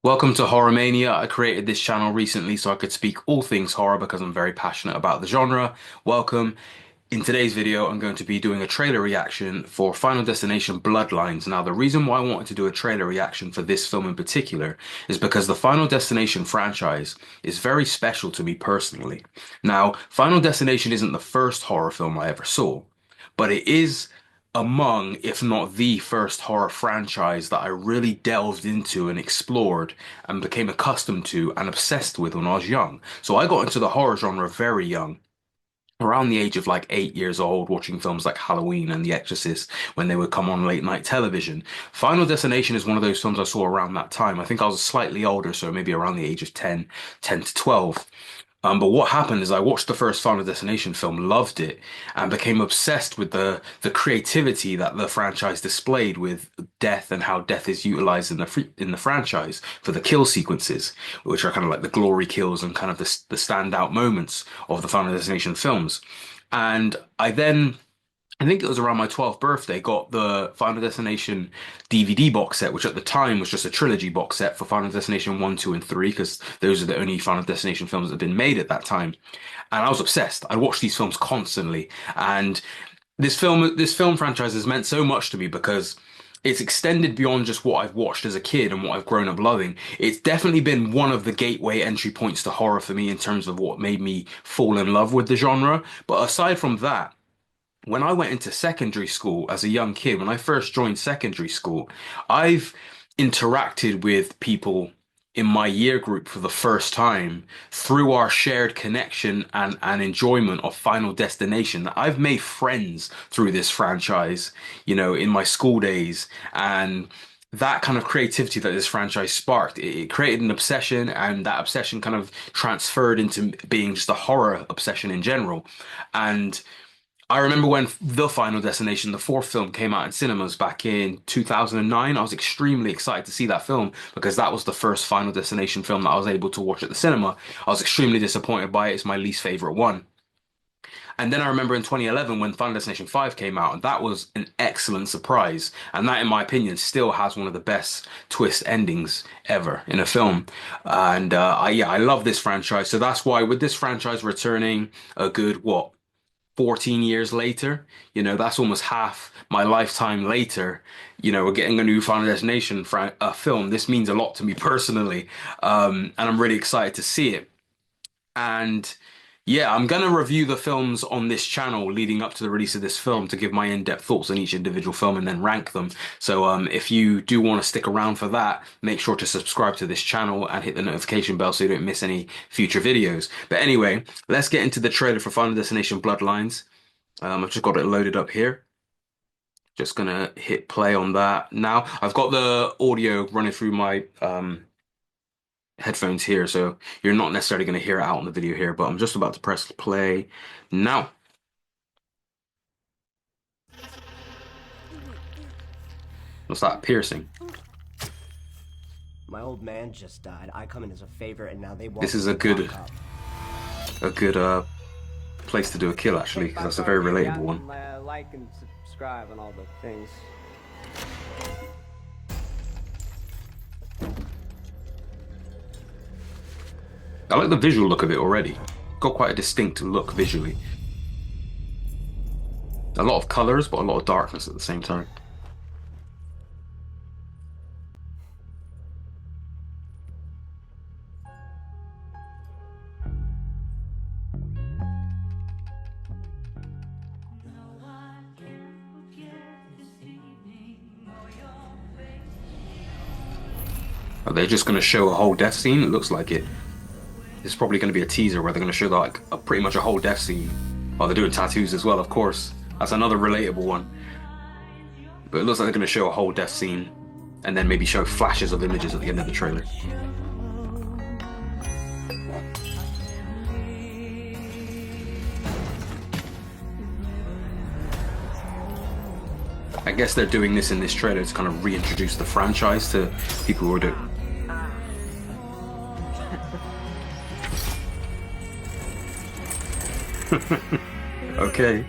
Welcome to Horror Mania. I created this channel recently so I could speak all things horror because I'm very passionate about the genre. Welcome. In today's video, I'm going to be doing a trailer reaction for Final Destination Bloodlines. Now, the reason why I wanted to do a trailer reaction for this film in particular is because the Final Destination franchise is very special to me personally. Now, Final Destination isn't the first horror film I ever saw, but it is among, if not the first horror franchise that I really delved into and explored and became accustomed to and obsessed with when I was young. So I got into the horror genre very young, around the age of like 8 years old, watching films like Halloween and The Exorcist when they would come on late night television. Final Destination is one of those films I saw around that time. I think I was slightly older, so maybe around the age of 10 to 12. But what happened is I watched the first Final Destination film, loved it, and became obsessed with the creativity that the franchise displayed with death and how death is utilized in the franchise for the kill sequences, which are kind of like the glory kills and kind of the standout moments of the Final Destination films. And I think it was around my 12th birthday, got the Final Destination DVD box set, which at the time was just a trilogy box set for Final Destination 1, 2, and 3, because those are the only Final Destination films that had been made at that time. And I was obsessed. I watched these films constantly. And this film franchise has meant so much to me because it's extended beyond just what I've watched as a kid and what I've grown up loving. It's definitely been one of the gateway entry points to horror for me in terms of what made me fall in love with the genre. But aside from that, when I went into secondary school as a young kid, when I first joined secondary school, I've interacted with people in my year group for the first time through our shared connection and enjoyment of Final Destination. I've made friends through this franchise, in my school days. And that kind of creativity that this franchise sparked, it created an obsession, and that obsession kind of transferred into being just a horror obsession in general. And I remember when The Final Destination, the fourth film, came out in cinemas back in 2009. I was extremely excited to see that film because that was the first Final Destination film that I was able to watch at the cinema. I was extremely disappointed by it. It's my least favorite one. And then I remember in 2011 when Final Destination 5 came out, and that was an excellent surprise. And that, in my opinion, still has one of the best twist endings ever in a film. And I love this franchise. So that's why with this franchise returning a good, what, 14 years later, that's almost half my lifetime later. We're getting a new Final Destination film. This means a lot to me personally. And I'm really excited to see it. And yeah, I'm going to review the films on this channel leading up to the release of this film to give my in-depth thoughts on each individual film and then rank them. So if you do want to stick around for that, make sure to subscribe to this channel and hit the notification bell so you don't miss any future videos. But anyway, let's get into the trailer for Final Destination Bloodlines. I've just got it loaded up here. Just gonna hit play on that now. I've got the audio running through my headphones here, so you're not necessarily going to hear it out on the video here, but I'm just about to press play now. What's that? Piercing. My old man just died. I come in as a favor, and now they want This me is to a good, lock up. a good place to do a kill actually, because that's a very relatable one. Like and subscribe and all the things. I like the visual look of it already. Got quite a distinct look visually. A lot of colors, but a lot of darkness at the same time. Are they just going to show a whole death scene? It looks like it. It's probably going to be a teaser where they're going to show like pretty much a whole death scene. Oh, they're doing tattoos as well, of course. That's another relatable one. But it looks like they're going to show a whole death scene and then maybe show flashes of images at the end of the trailer. I guess they're doing this in this trailer to kind of reintroduce the franchise to people who are doing. Okay.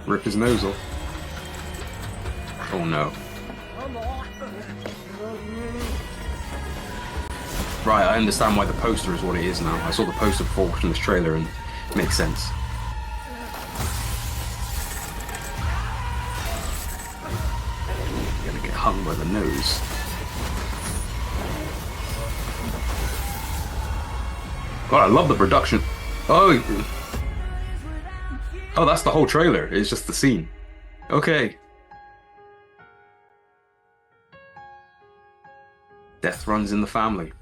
Rip his nose off. Oh no. Right, I understand why the poster is what it is now. I saw the poster before watching this trailer and it makes sense. Gonna get hung by the nose. God, I love the production. Oh, oh, that's the whole trailer. It's just the scene. Okay. Death runs in the family.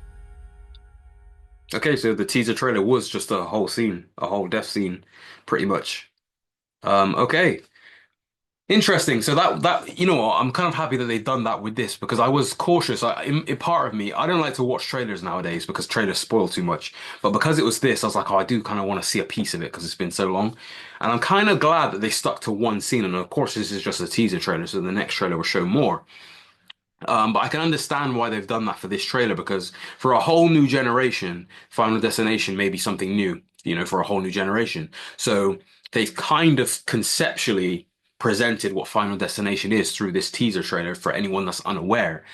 Okay, so the teaser trailer was just a whole scene, a whole death scene, pretty much. Okay. Interesting. So that you know what, I'm kind of happy that they've done that with this because I was cautious. In part of me, I don't like to watch trailers nowadays because trailers spoil too much. But because it was this, I was like, oh, I do kind of want to see a piece of it because it's been so long. And I'm kind of glad that they stuck to one scene. And of course, this is just a teaser trailer, so the next trailer will show more. But I can understand why they've done that for this trailer because for a whole new generation, Final Destination may be something new, you know, for a whole new generation. So they've kind of conceptually presented what Final Destination is through this teaser trailer for anyone that's unaware.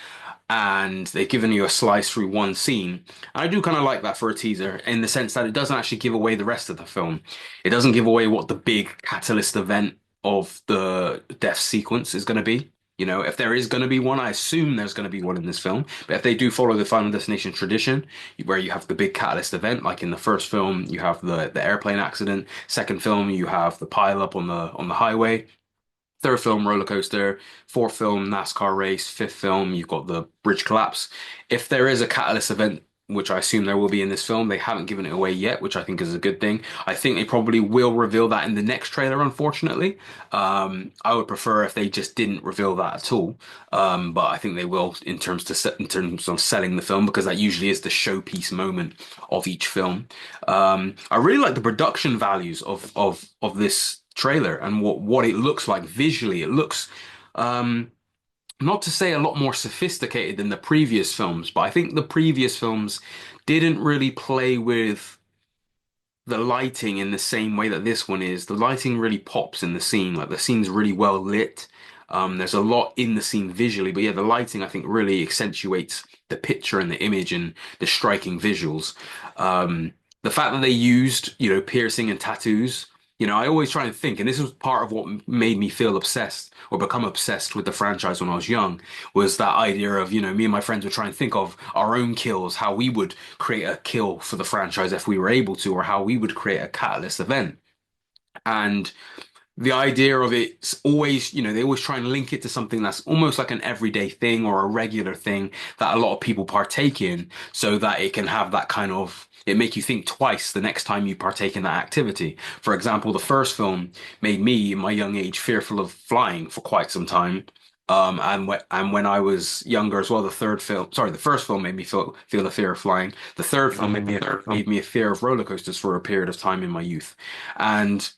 And they've given you a slice through one scene. And I do kind of like that for a teaser in the sense that it doesn't actually give away the rest of the film. It doesn't give away what the big catalyst event of the death sequence is going to be. You know, if there is going to be one, I assume there's going to be one in this film. But if they do follow the Final Destination tradition, where you have the big catalyst event, like in the first film, you have the airplane accident. Second film, you have the pile up on the highway. Third film, roller coaster. Fourth film, NASCAR race. Fifth film, you've got the bridge collapse. If there is a catalyst event, which I assume there will be in this film, they haven't given it away yet, which I think is a good thing. I think they probably will reveal that in the next trailer, unfortunately. I would prefer if they just didn't reveal that at all. But I think they will in terms of selling the film because that usually is the showpiece moment of each film. I really like the production values of this trailer and what it looks like visually. It looks not to say a lot more sophisticated than the previous films, but I think the previous films didn't really play with the lighting in the same way that this one is. The lighting really pops in the scene, like the scene's really well lit. There's a lot in the scene visually, but yeah, the lighting I think really accentuates the picture and the image and the striking visuals. The fact that they used, you know, piercing and tattoos, you know, I always try and think, and this was part of what made me feel obsessed or become obsessed with the franchise when I was young, was that idea of, you know, me and my friends would try and think of our own kills, how we would create a kill for the franchise if we were able to, or how we would create a catalyst event. And the idea of it's always, you know, they always try and link it to something that's almost like an everyday thing or a regular thing that a lot of people partake in so that it can have that kind of, it make you think twice the next time you partake in that activity. For example, the first film made me, in my young age, fearful of flying for quite some time. And when I was younger as well, the first film made me feel the fear of flying. The third film made me a fear of roller coasters for a period of time in my youth. And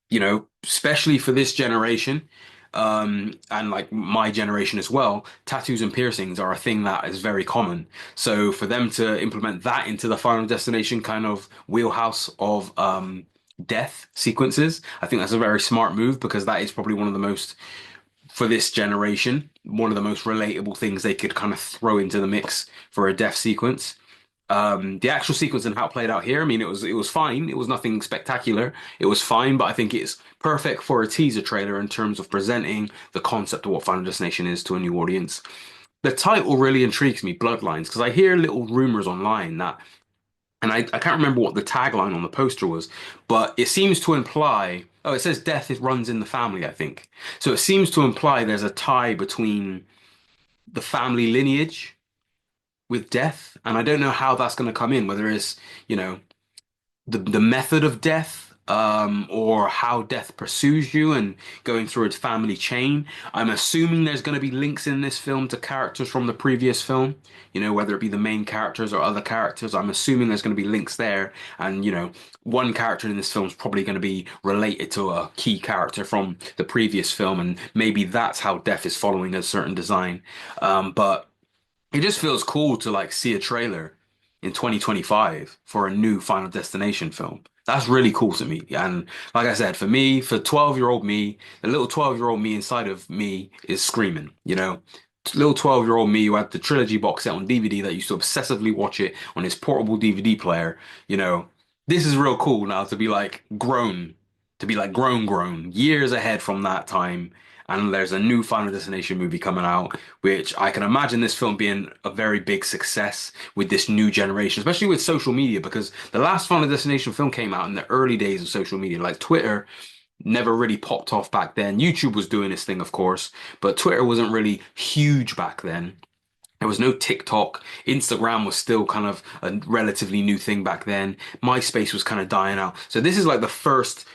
you know, especially for this generation, and like my generation as well, tattoos and piercings are a thing that is very common. So for them to implement that into the Final Destination kind of wheelhouse of death sequences, I think that's a very smart move because that is probably one of the most, for this generation, one of the most relatable things they could kind of throw into the mix for a death sequence. The actual sequence and how it played out here, I mean, it was fine. It was nothing spectacular. It was fine, but I think it's perfect for a teaser trailer in terms of presenting the concept of what Final Destination is to a new audience. The title really intrigues me, Bloodlines, because I hear little rumors online that, and I can't remember what the tagline on the poster was, but it seems to imply, oh, it says death it runs in the family, I think. So it seems to imply there's a tie between the family lineage with death, and I don't know how that's going to come in, whether it's, you know, the method of death, or how death pursues you and going through its family chain. I'm assuming there's going to be links in this film to characters from the previous film, you know, whether it be the main characters or other characters. I'm assuming there's going to be links there, and you know, one character in this film is probably going to be related to a key character from the previous film, and maybe that's how death is following a certain design. But it just feels cool to like see a trailer in 2025 for a new Final Destination film. That's really cool to me. And like I said, for me, for 12-year-old me, the little 12-year-old me inside of me is screaming, you know? little 12-year-old me who had the trilogy box set on DVD that used to obsessively watch it on his portable DVD player, you know, this is real cool now to be like grown, to be like grown, years ahead from that time. And there's a new Final Destination movie coming out, which I can imagine this film being a very big success with this new generation, especially with social media, because the last Final Destination film came out in the early days of social media, like Twitter never really popped off back then. YouTube was doing its thing, of course, but Twitter wasn't really huge back then. There was no TikTok. Instagram was still kind of a relatively new thing back then. MySpace was kind of dying out. So this is like the first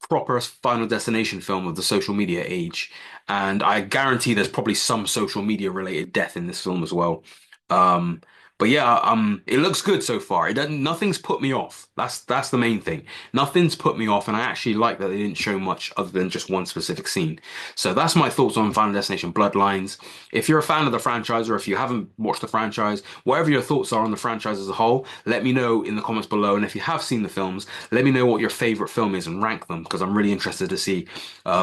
proper Final Destination film of the social media age. And I guarantee there's probably some social media related death in this film as well. Um, but yeah, it looks good so far. It doesn't, nothing's put me off. That's the main thing. Nothing's put me off, and I actually like that they didn't show much other than just one specific scene. So that's my thoughts on Final Destination Bloodlines. If you're a fan of the franchise, or if you haven't watched the franchise, whatever your thoughts are on the franchise as a whole, let me know in the comments below. And if you have seen the films, let me know what your favorite film is and rank them, because I'm really interested to see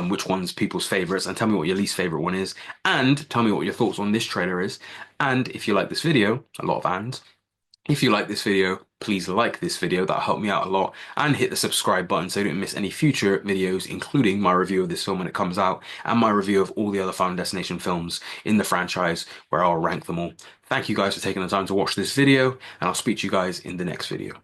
which one's people's favorites, and tell me what your least favorite one is, and tell me what your thoughts on this trailer is. And if you like this video, a lot of ands, if you like this video, please like this video. That'll help me out a lot. And hit the subscribe button so you don't miss any future videos, including my review of this film when it comes out, and my review of all the other Final Destination films in the franchise, where I'll rank them all. Thank you guys for taking the time to watch this video, and I'll speak to you guys in the next video.